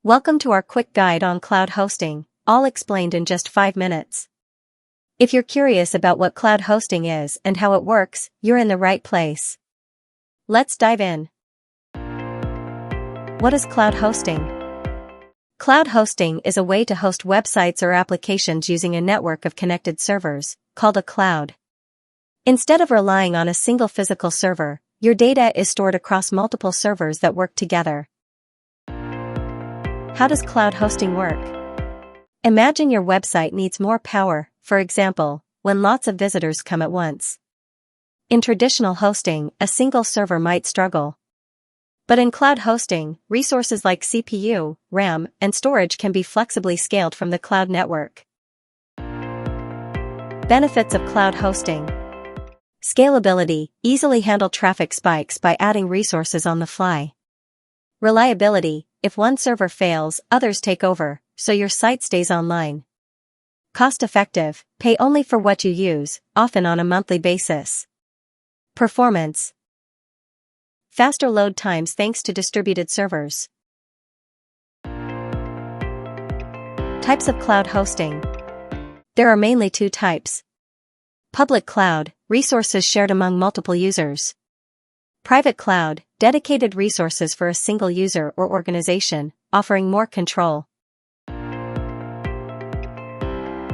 Welcome to our quick guide on cloud hosting, all explained in just 5 minutes. If you're curious about what cloud hosting is and how it works, you're in the right place. Let's dive in. What is cloud hosting? Cloud hosting is a way to host websites or applications using a network of connected servers, called a cloud. Instead of relying on a single physical server, your data is stored across multiple servers that work together. How does cloud hosting work? Imagine your website needs more power, for example, when lots of visitors come at once. In traditional hosting, a single server might struggle. But in cloud hosting, resources like CPU, RAM, and storage can be flexibly scaled from the cloud network. Benefits of cloud hosting. Scalability, easily handle traffic spikes by adding resources on the fly. Reliability, if one server fails, others take over, so your site stays online. Cost-effective, pay only for what you use, often on a monthly basis. Performance. Faster load times thanks to distributed servers. Types of cloud hosting. There are mainly 2 types. Public cloud, resources shared among multiple users. Private cloud, dedicated resources for a single user or organization, offering more control.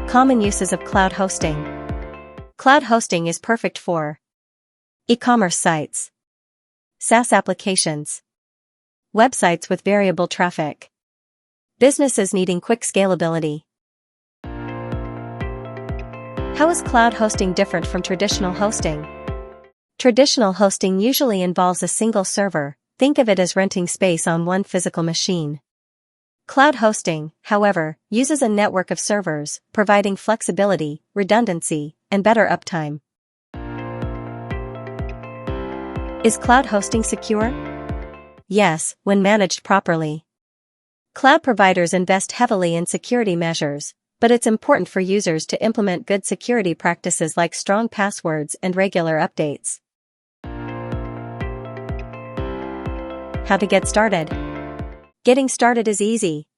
Common uses of cloud hosting. Cloud hosting is perfect for e-commerce sites, SaaS applications, websites with variable traffic, businesses needing quick scalability. How is cloud hosting different from traditional hosting? Traditional hosting usually involves a single server, think of it as renting space on one physical machine. Cloud hosting, however, uses a network of servers, providing flexibility, redundancy, and better uptime. Is cloud hosting secure? Yes, when managed properly. Cloud providers invest heavily in security measures, but it's important for users to implement good security practices like strong passwords and regular updates. How to get started? Getting started is easy.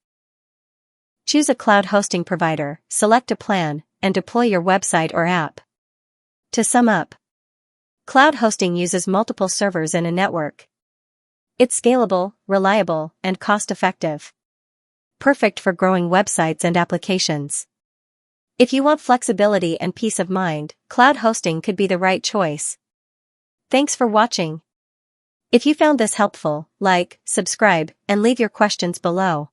Choose a cloud hosting provider, select a plan, and deploy your website or app. To sum up, cloud hosting uses multiple servers in a network. It's scalable, reliable, and cost-effective. Perfect for growing websites and applications. If you want flexibility and peace of mind, cloud hosting could be the right choice. Thanks for watching. If you found this helpful, like, subscribe, and leave your questions below.